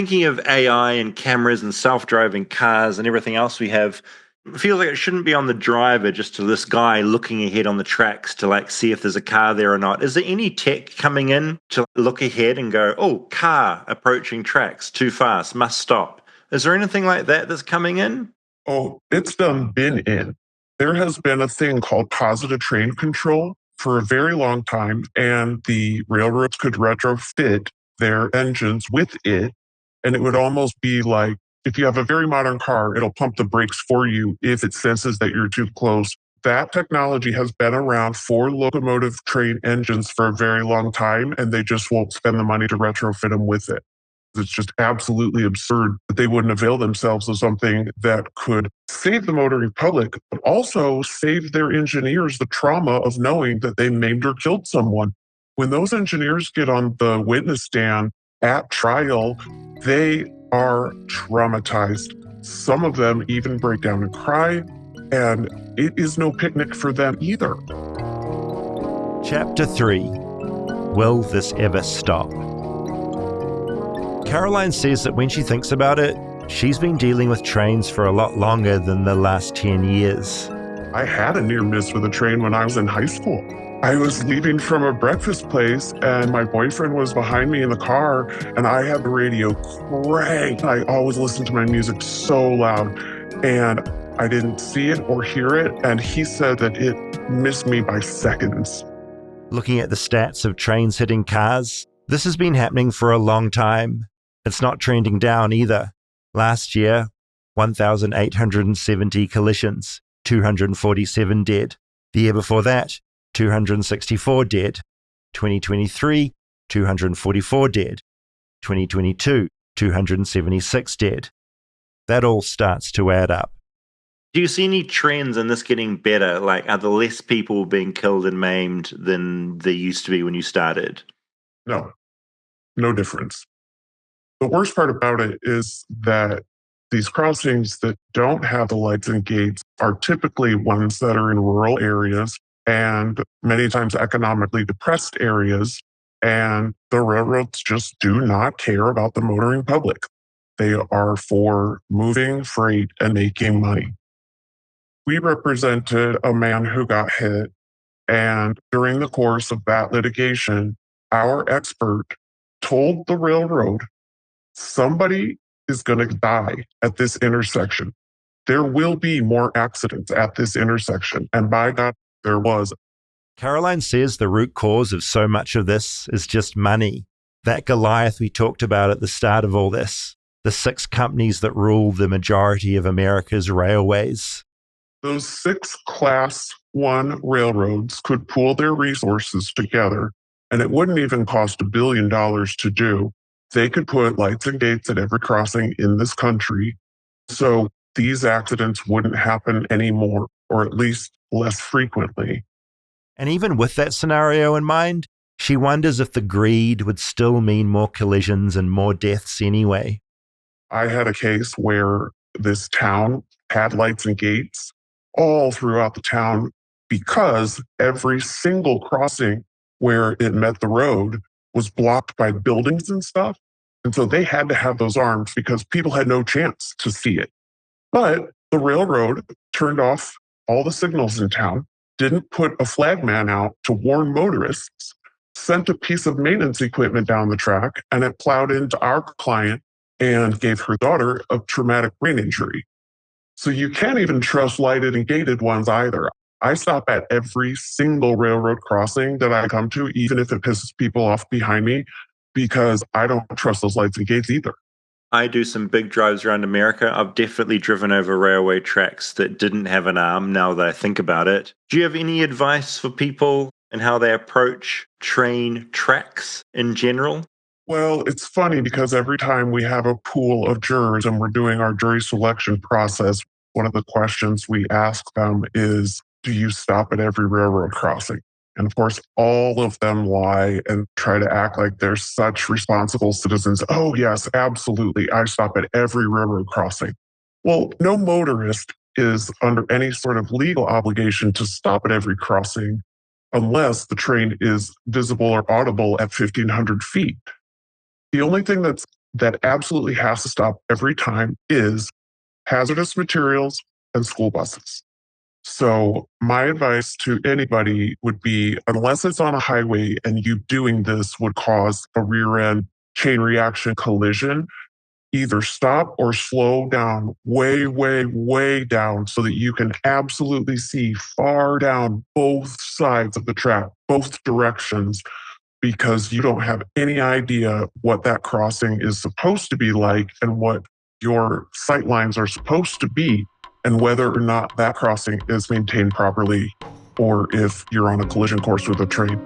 Thinking of AI and cameras and self-driving cars and everything else we have, it feels like it shouldn't be on the driver, just to this guy looking ahead on the tracks to see if there's a car there or not. Is there any tech coming in to look ahead and go, oh, car approaching tracks too fast, must stop? Is there anything like that that's coming in? Oh, it's been in. There has been a thing called positive train control for a very long time, and the railroads could retrofit their engines with it. And it would almost be like if you have a very modern car, it'll pump the brakes for you if it senses that you're too close. That technology has been around for locomotive train engines for a very long time, and they just won't spend the money to retrofit them with it. It's just absolutely absurd that they wouldn't avail themselves of something that could save the motoring public, but also save their engineers the trauma of knowing that they maimed or killed someone. When those engineers get on the witness stand at trial, they are traumatized. Some of them even break down and cry, and it is no picnic for them either. Chapter 3. Will this ever stop? Caroline says that when she thinks about it, she's been dealing with trains for a lot longer than the last 10 years. I had a near miss with a train when I was in high school. I was leaving from a breakfast place and my boyfriend was behind me in the car and I had the radio cranked. I always listen to my music so loud and I didn't see it or hear it. And he said that it missed me by seconds. Looking at the stats of trains hitting cars, this has been happening for a long time. It's not trending down either. Last year, 1,870 collisions, 247 dead. The year before that, 264 dead. 2023, 244 dead. 2022, 276 dead. That all starts to add up. Do you see any trends in this getting better? Are there less people being killed and maimed than there used to be when you started? No difference. The worst part about it is that these crossings that don't have the lights and gates are typically ones that are in rural areas and many times economically depressed areas. And the railroads just do not care about the motoring public. They are for moving freight and making money. We represented a man who got hit, and during the course of that litigation, our expert told the railroad, somebody is going to die at this intersection. There will be more accidents at this intersection. And by God, there was. Caroline says the root cause of so much of this is just money. That Goliath we talked about at the start of all this. The 6 companies that rule the majority of America's railways. Those 6 Class 1 railroads could pool their resources together, and it wouldn't even cost $1 billion to do. They could put lights and gates at every crossing in this country, so these accidents wouldn't happen anymore, or at least less frequently. And even with that scenario in mind, she wonders if the greed would still mean more collisions and more deaths anyway. I had a case where this town had lights and gates all throughout the town because every single crossing where it met the road was blocked by buildings and stuff. And so they had to have those arms because people had no chance to see it. But the railroad turned off all the signals in town, didn't put a flagman out to warn motorists, sent a piece of maintenance equipment down the track, and it plowed into our client and gave her daughter a traumatic brain injury. So you can't even trust lighted and gated ones either. I stop at every single railroad crossing that I come to, even if it pisses people off behind me, because I don't trust those lights and gates either. I do some big drives around America. I've definitely driven over railway tracks that didn't have an arm, now that I think about it. Do you have any advice for people and how they approach train tracks in general? Well, it's funny because every time we have a pool of jurors and we're doing our jury selection process, one of the questions we ask them is, do you stop at every railroad crossing? And of course, all of them lie and try to act like they're such responsible citizens. Oh, yes, absolutely. I stop at every railroad crossing. Well, no motorist is under any sort of legal obligation to stop at every crossing unless the train is visible or audible at 1,500 feet. The only thing that's that absolutely has to stop every time is hazardous materials and school buses. So my advice to anybody would be, unless it's on a highway and you doing this would cause a rear end chain reaction collision, either stop or slow down way, way, way down so that you can absolutely see far down both sides of the track, both directions, because you don't have any idea what that crossing is supposed to be like and what your sight lines are supposed to be, and whether or not that crossing is maintained properly or if you're on a collision course with a train.